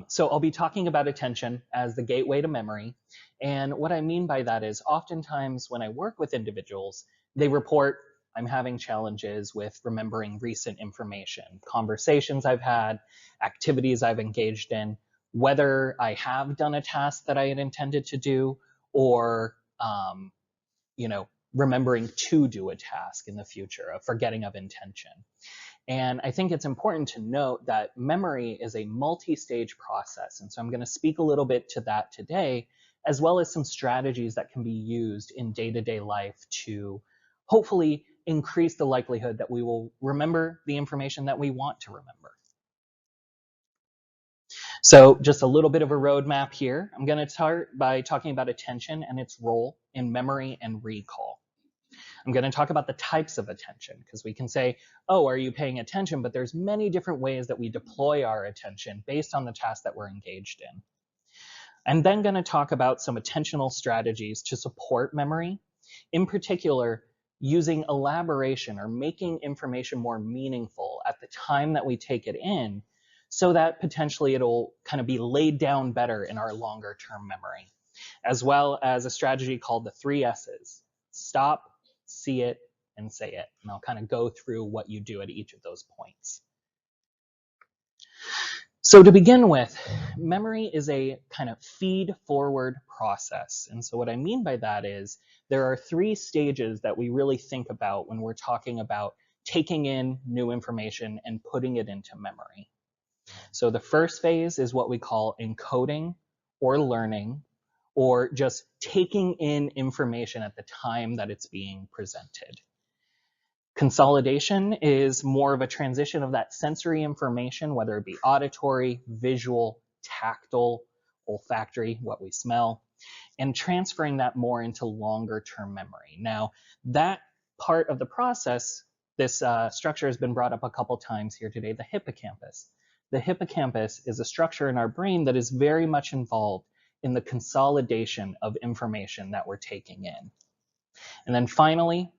So I'll be talking about attention as the gateway to memory. And what I mean by that is oftentimes when I work with individuals, they report I'm having challenges with remembering recent information, conversations I've had, activities I've engaged in, whether I have done a task that I had intended to do, or you know, remembering to do a task in the future, a forgetting of intention. And I think it's important to note that memory is a multi-stage process. And so I'm going to speak a little bit to that today, as well as some strategies that can be used in day-to-day life to hopefully increase the likelihood that we will remember the information that we want to remember. So just a little bit of a roadmap here. I'm going to start by talking about attention and its role in memory and recall. I'm going to talk about the types of attention, because we can say, oh, are you paying attention? But there's many different ways that we deploy our attention based on the task that we're engaged in. I'm then going to talk about some attentional strategies to support memory, in particular, using elaboration or making information more meaningful at the time that we take it in, so that potentially it'll kind of be laid down better in our longer term memory, as well as a strategy called the 3 S's: stop, see it, and say it. And I'll kind of go through what you do at each of those points. So to begin with, memory is a kind of feed forward process. And so what I mean by that is there are 3 stages that we really think about when we're talking about taking in new information and putting it into memory. So the first phase is what we call encoding or learning, or just taking in information at the time that it's being presented. Consolidation is more of a transition of that sensory information, whether it be auditory, visual, tactile, olfactory, what we smell, and transferring that more into longer term memory. Now, that part of the process, this structure has been brought up a couple times here today, the hippocampus. The hippocampus is a structure in our brain that is very much involved in the consolidation of information that we're taking in. And then finally,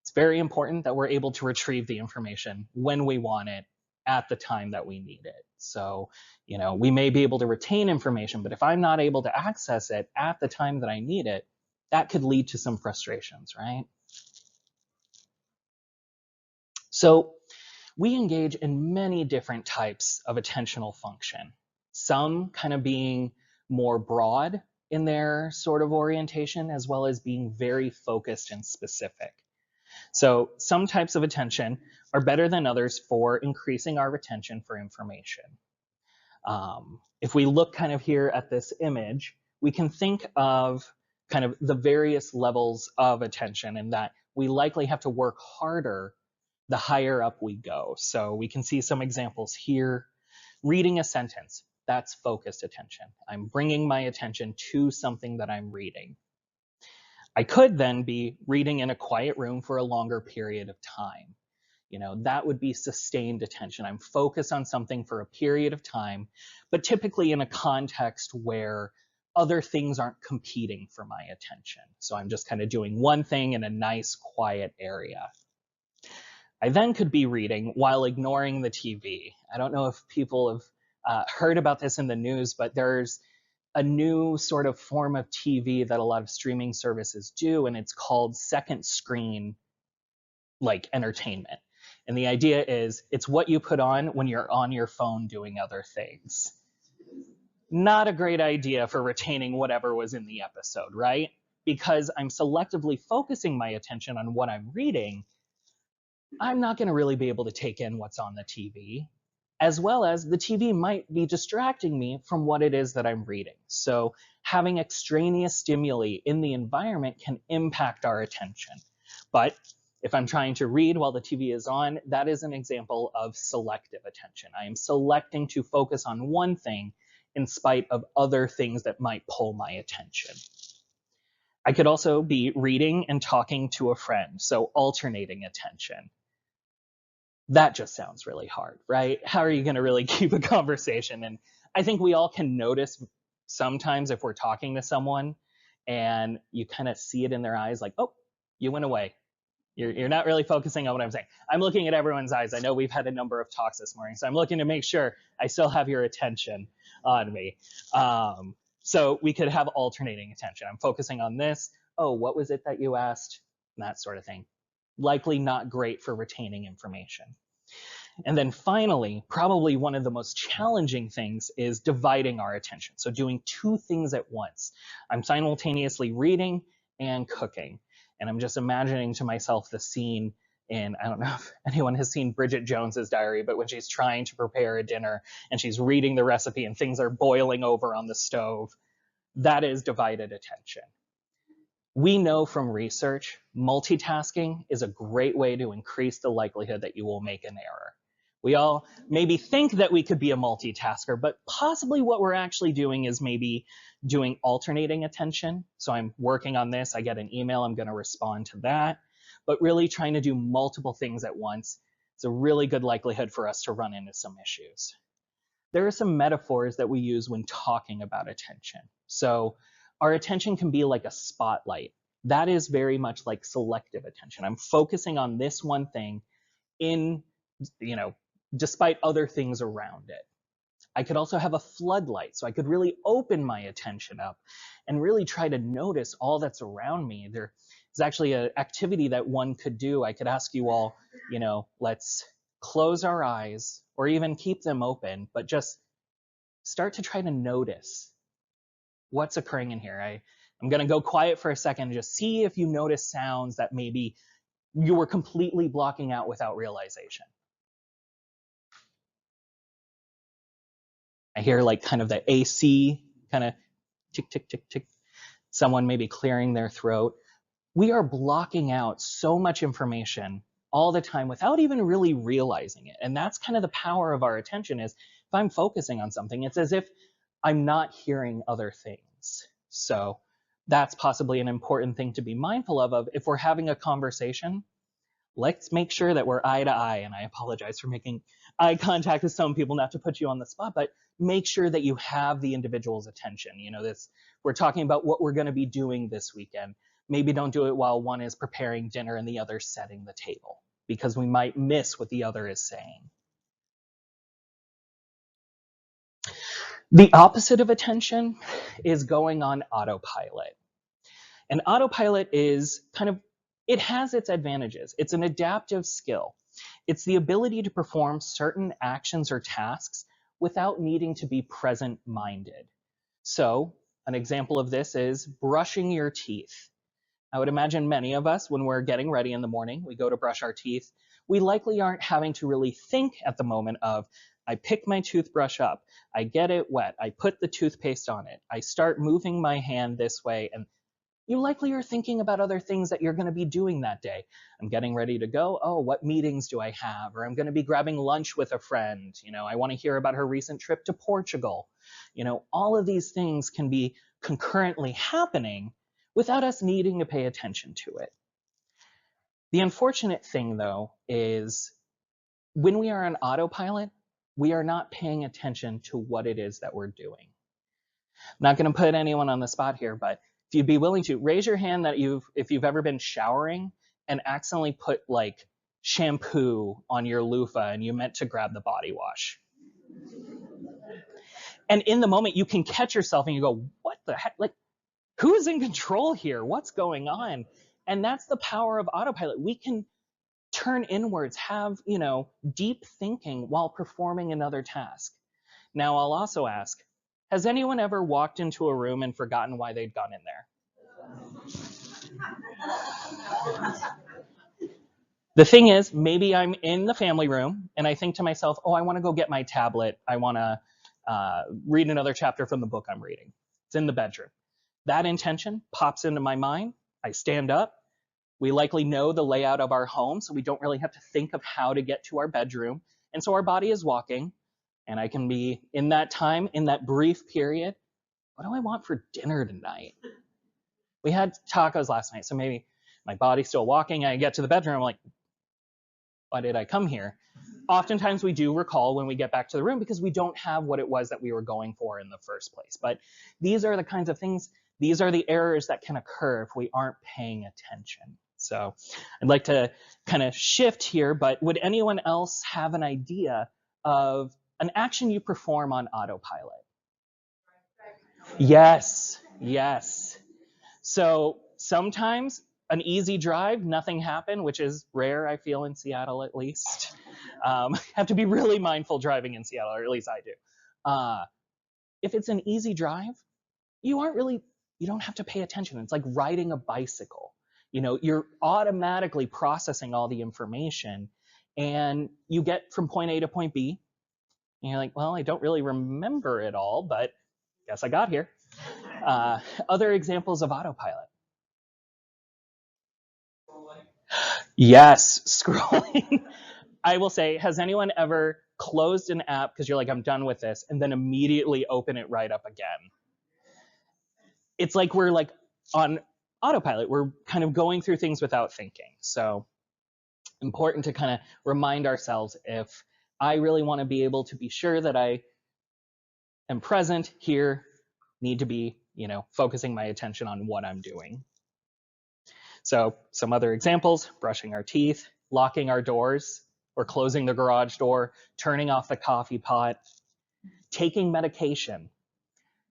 it's very important that we're able to retrieve the information when we want it at the time that we need it. So, we may be able to retain information, but if I'm not able to access it at the time that I need it, that could lead to some frustrations, right? So we engage in many different types of attentional function, some kind of being more broad in their sort of orientation, as well as being very focused and specific. So some types of attention are better than others for increasing our retention for information. If we look kind of here at this image, we can think of kind of the various levels of attention, and that we likely have to work harder the higher up we go. So we can see some examples here. Reading a sentence, that's focused attention. I'm bringing my attention to something that I'm reading. I could then be reading in a quiet room for a longer period of time. That would be sustained attention. I'm focused on something for a period of time, but typically in a context where other things aren't competing for my attention. So I'm just kind of doing one thing in a nice, quiet area. I then could be reading while ignoring the TV. I don't know if people have heard about this in the news, but there's a new sort of form of TV that a lot of streaming services do, and it's called second screen like entertainment. And the idea is it's what you put on when you're on your phone doing other things. Not a great idea for retaining whatever was in the episode, right? Because I'm selectively focusing my attention on what I'm reading, I'm not going to really be able to take in what's on the TV, as well as the TV might be distracting me from what it is that I'm reading. So having extraneous stimuli in the environment can impact our attention. But if I'm trying to read while the TV is on, that is an example of selective attention. I am selecting to focus on one thing in spite of other things that might pull my attention. I could also be reading and talking to a friend, so alternating attention. That just sounds really hard, right? How are you going to really keep a conversation? And I think we all can notice sometimes if we're talking to someone and you kind of see it in their eyes, like, oh, you went away. You're not really focusing on what I'm saying. I'm looking at everyone's eyes. I know we've had a number of talks this morning, so I'm looking to make sure I still have your attention. on me. So we could have alternating attention. I'm focusing on this. Oh, what was it that you asked? That sort of thing. Likely not great for retaining information. And then finally, probably one of the most challenging things is dividing our attention. So doing two things at once. I'm simultaneously reading and cooking. And I'm just imagining to myself the scene in, I don't know if anyone has seen Bridget Jones's Diary, but when she's trying to prepare a dinner and she's reading the recipe and things are boiling over on the stove, that is divided attention. We know from research, multitasking is a great way to increase the likelihood that you will make an error. We all maybe think that we could be a multitasker, but possibly what we're actually doing is maybe doing alternating attention. So I'm working on this, I get an email, I'm going to respond to that, but really trying to do multiple things at once. It's a really good likelihood for us to run into some issues. There are some metaphors that we use when talking about attention. So our attention can be like a spotlight. That is very much like selective attention. I'm focusing on this one thing in, despite other things around it. I could also have a floodlight, so I could really open my attention up and really try to notice all that's around me. There is actually an activity that one could do. I could ask you all, let's close our eyes or even keep them open, but just start to try to notice what's occurring in here. I'm going to go quiet for a second and just see if you notice sounds that maybe you were completely blocking out without realization. I hear like kind of the AC kind of tick, tick, tick, tick. Someone maybe clearing their throat. We are blocking out so much information all the time without even really realizing it. And that's kind of the power of our attention is if I'm focusing on something, it's as if I'm not hearing other things. So that's possibly an important thing to be mindful of. If we're having a conversation, let's make sure that we're eye to eye. And I apologize for making eye contact with some people, not to put you on the spot, but make sure that you have the individual's attention. We're talking about what we're going to be doing this weekend. Maybe don't do it while one is preparing dinner and the other setting the table, because we might miss what the other is saying. The opposite of attention is going on autopilot. And autopilot is it has its advantages. It's an adaptive skill. It's the ability to perform certain actions or tasks without needing to be present-minded. So an example of this is brushing your teeth. I would imagine many of us, when we're getting ready in the morning, we go to brush our teeth, we likely aren't having to really think at the moment of, I pick my toothbrush up, I get it wet, I put the toothpaste on it, I start moving my hand this way, and you likely are thinking about other things that you're going to be doing that day. I'm getting ready to go. Oh, what meetings do I have? Or I'm going to be grabbing lunch with a friend. I want to hear about her recent trip to Portugal. All of these things can be concurrently happening without us needing to pay attention to it. The unfortunate thing, though, is when we are on autopilot, we are not paying attention to what it is that we're doing. I'm not going to put anyone on the spot here, but if you'd be willing to, raise your hand that if you've ever been showering and accidentally put like shampoo on your loofah and you meant to grab the body wash. And in the moment you can catch yourself and you go, what the heck? Like, who's in control here? What's going on? And that's the power of autopilot. We can turn inwards, have, deep thinking while performing another task. Now I'll also ask, has anyone ever walked into a room and forgotten why they'd gone in there? The thing is, maybe I'm in the family room and I think to myself, oh, I want to go get my tablet. I want to read another chapter from the book I'm reading. It's in the bedroom. That intention pops into my mind. I stand up. We likely know the layout of our home, so we don't really have to think of how to get to our bedroom. And so our body is walking, and I can be in that time, in that brief period, what do I want for dinner tonight? We had tacos last night, so maybe my body's still walking. I get to the bedroom, I'm like, why did I come here? Oftentimes we do recall when we get back to the room because we don't have what it was that we were going for in the first place. But these are the kinds of things, these are the errors that can occur if we aren't paying attention. So I'd like to kind of shift here, but would anyone else have an idea of an action you perform on autopilot? Yes, yes. So sometimes an easy drive, nothing happened, which is rare, I feel, in Seattle at least. Have to be really mindful driving in Seattle, or at least I do. If it's an easy drive, you don't have to pay attention. It's like riding a bicycle. You're automatically processing all the information, and you get from point A to point B, and you're like, well, I don't really remember it all, but guess I got here. Other examples of autopilot. Yes, scrolling. I will say, has anyone ever closed an app because you're like, I'm done with this, and then immediately open it right up again? It's like we're like on autopilot. We're kind of going through things without thinking. So important to kind of remind ourselves, if I really want to be able to be sure that I am present here, need to be, focusing my attention on what I'm doing. So some other examples: brushing our teeth, locking our doors or closing the garage door, turning off the coffee pot, taking medication,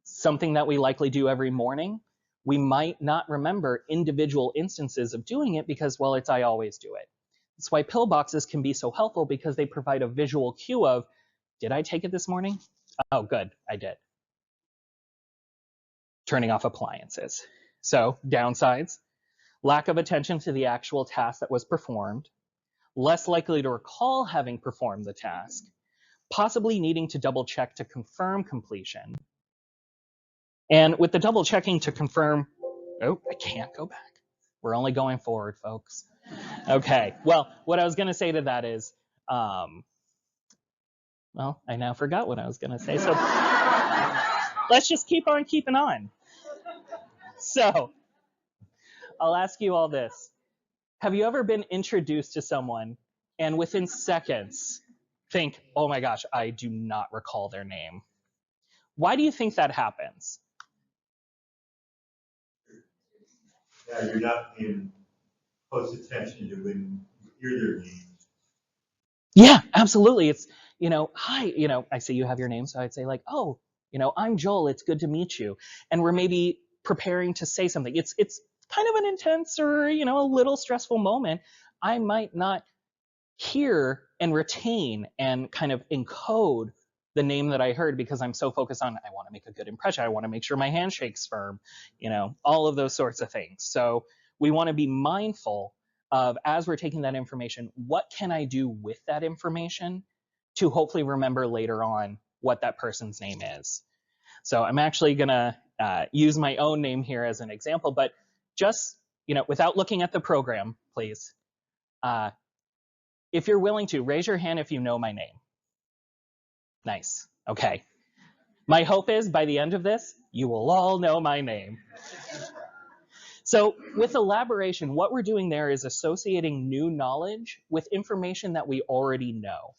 something that we likely do every morning. We might not remember individual instances of doing it because, well, it's I always do it. That's why pill boxes can be so helpful, because they provide a visual cue of, did I take it this morning? Oh, good, I did. Turning off appliances. So downsides: lack of attention to the actual task that was performed, less likely to recall having performed the task, possibly needing to double check to confirm completion. And with the double checking to confirm, oh, I can't go back. We're only going forward, folks. Okay, well, what I was going to say to that is, well, I now forgot what I was going to say. So let's just keep on keeping on. So I'll ask you all this. Have you ever been introduced to someone and within seconds think, oh my gosh, I do not recall their name? Why do you think that happens? Yeah, you're not paying close attention to when you hear their name. Yeah, absolutely. It's, hi, I see you have your name. So I'd say like, oh, I'm Joel. It's good to meet you. And we're maybe preparing to say something. It's kind of an intense or, a little stressful moment. I might not hear and retain and kind of encode the name that I heard because I'm so focused on, I want to make a good impression. I want to make sure my handshake's firm, all of those sorts of things. So we want to be mindful of, as we're taking that information, what can I do with that information to hopefully remember later on what that person's name is. So I'm actually going to use my own name here as an example, but just, without looking at the program, please. If you're willing to, raise your hand if you know my name. Nice. Okay. My hope is by the end of this, you will all know my name. So with elaboration, what we're doing there is associating new knowledge with information that we already know.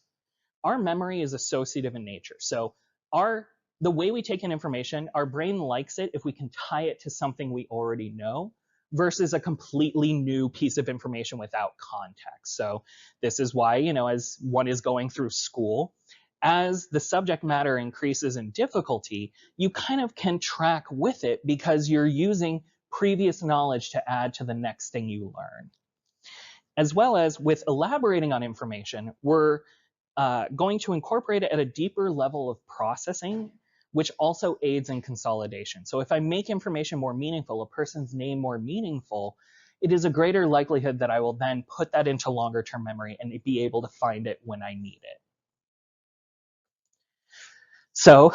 Our memory is associative in nature. So the way we take in information, our brain likes it if we can tie it to something we already know versus a completely new piece of information without context. So this is why, as one is going through school, as the subject matter increases in difficulty, you kind of can track with it because you're using previous knowledge to add to the next thing you learn. As well as with elaborating on information, we're going to incorporate it at a deeper level of processing, which also aids in consolidation. So if I make information more meaningful, a person's name more meaningful, it is a greater likelihood that I will then put that into longer term memory and be able to find it when I need it. So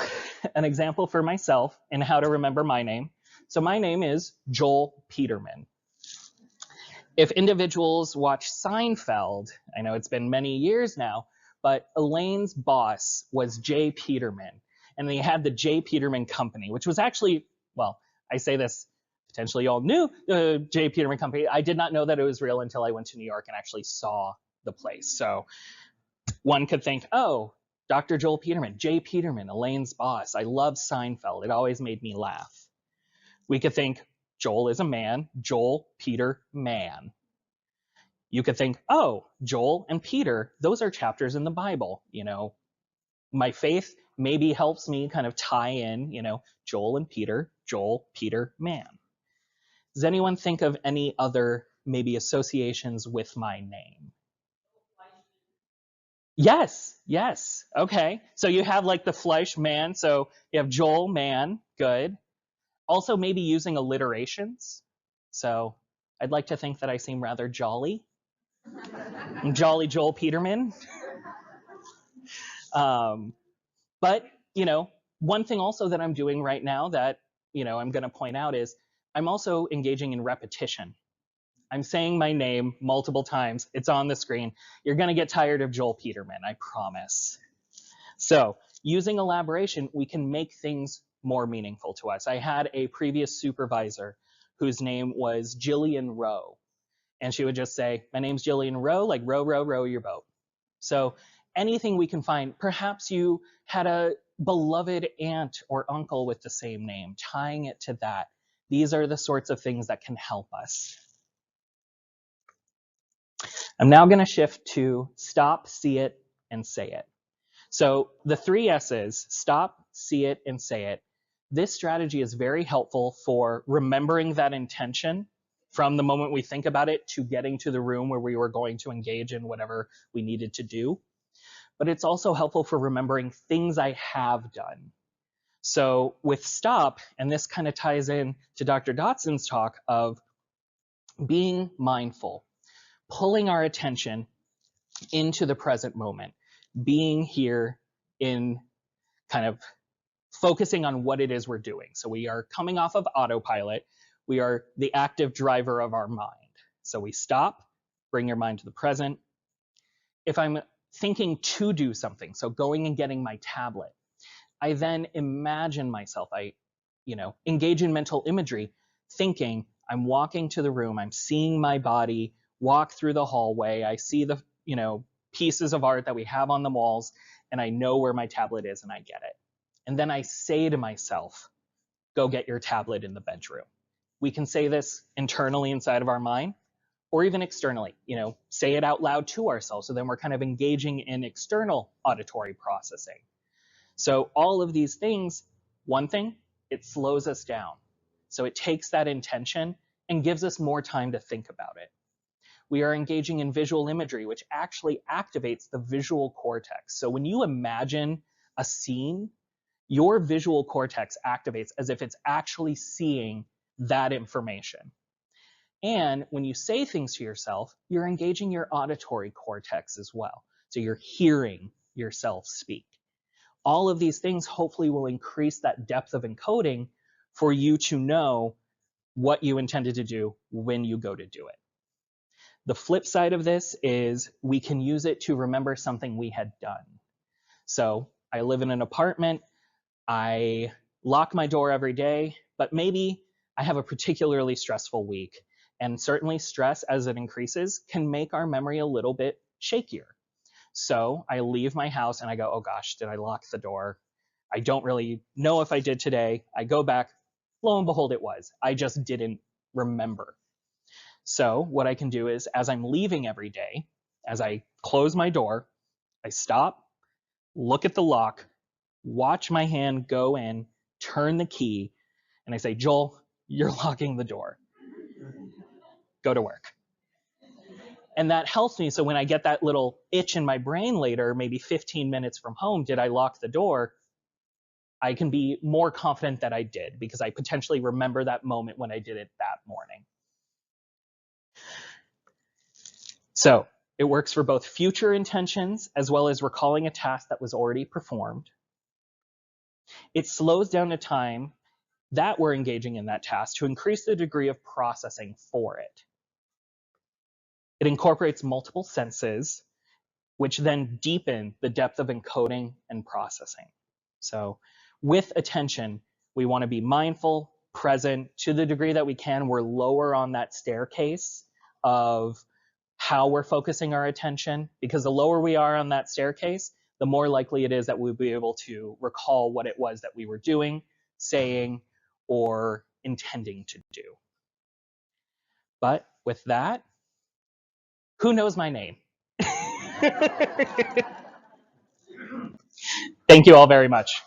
an example for myself in how to remember my name. So my name is Joel Peterman. If individuals watch Seinfeld, I know it's been many years now, but Elaine's boss was J. Peterman, and they had the J. Peterman Company, which was actually, well, I say this, potentially you all knew the J. Peterman Company. I did not know that it was real until I went to New York and actually saw the place. So one could think, oh, Dr. Joel Peterman, J. Peterman, Elaine's boss. I love Seinfeld. It always made me laugh. We could think Joel is a man, Joel, Peter, man. You could think, oh, Joel and Peter, those are chapters in the Bible. My faith maybe helps me kind of tie in, Joel and Peter, Joel, Peter, man. Does anyone think of any other maybe associations with my name? Yes, yes. Okay. So you have like the Fleisch man. So you have Joel man. Good. Also, maybe using alliterations. So I'd like to think that I seem rather jolly. I'm Jolly Joel Peterman. Um, but, one thing also that I'm doing right now that, I'm going to point out is I'm also engaging in repetition. I'm saying my name multiple times. It's on the screen. You're going to get tired of Joel Peterman, I promise. So using elaboration, we can make things more meaningful to us. I had a previous supervisor whose name was Jillian Rowe. And she would just say, my name's Jillian Rowe, like row, row, row your boat. So anything we can find, perhaps you had a beloved aunt or uncle with the same name, tying it to that. These are the sorts of things that can help us. I'm now going to shift to stop, see it, and say it. So the 3 S's, stop, see it, and say it. This strategy is very helpful for remembering that intention from the moment we think about it to getting to the room where we were going to engage in whatever we needed to do. But it's also helpful for remembering things I have done. So with stop, and this kind of ties in to Dr. Dotson's talk of being mindful, pulling our attention into the present moment, being here in kind of focusing on what it is we're doing. So we are coming off of autopilot. We are the active driver of our mind. So we stop, bring your mind to the present. If I'm thinking to do something, so going and getting my tablet, I then imagine myself, I engage in mental imagery, thinking I'm walking to the room, I'm seeing my body walk through the hallway, I see the, pieces of art that we have on the walls, and I know where my tablet is and I get it. And then I say to myself, go get your tablet in the bedroom. We can say this internally inside of our mind, or even externally, say it out loud to ourselves. So then we're kind of engaging in external auditory processing. So all of these things, one thing, it slows us down. So it takes that intention and gives us more time to think about it. We are engaging in visual imagery, which actually activates the visual cortex. So when you imagine a scene, your visual cortex activates as if it's actually seeing that information. And when you say things to yourself, you're engaging your auditory cortex as well. So you're hearing yourself speak. All of these things hopefully will increase that depth of encoding for you to know what you intended to do when you go to do it. The flip side of this is we can use it to remember something we had done. So I live in an apartment. I lock my door every day, but maybe I have a particularly stressful week. And certainly stress, as it increases, can make our memory a little bit shakier. So I leave my house and I go, oh gosh, did I lock the door? I don't really know if I did today. I go back, lo and behold, it was. I just didn't remember. So what I can do is, as I'm leaving every day, as I close my door, I stop, look at the lock, watch my hand go in, turn the key, and I say, Joel, you're locking the door. Go to work. And that helps me. So when I get that little itch in my brain later, maybe 15 minutes from home, did I lock the door? I can be more confident that I did because I potentially remember that moment when I did it that morning. So it works for both future intentions as well as recalling a task that was already performed. It slows down the time that we're engaging in that task to increase the degree of processing for it. It incorporates multiple senses, which then deepen the depth of encoding and processing. So with attention, we want to be mindful, present. To the degree that we can, we're lower on that staircase of how we're focusing our attention, because the lower we are on that staircase, the more likely it is that we'll be able to recall what it was that we were doing, saying, or intending to do. But with that, who knows my name? Thank you all very much.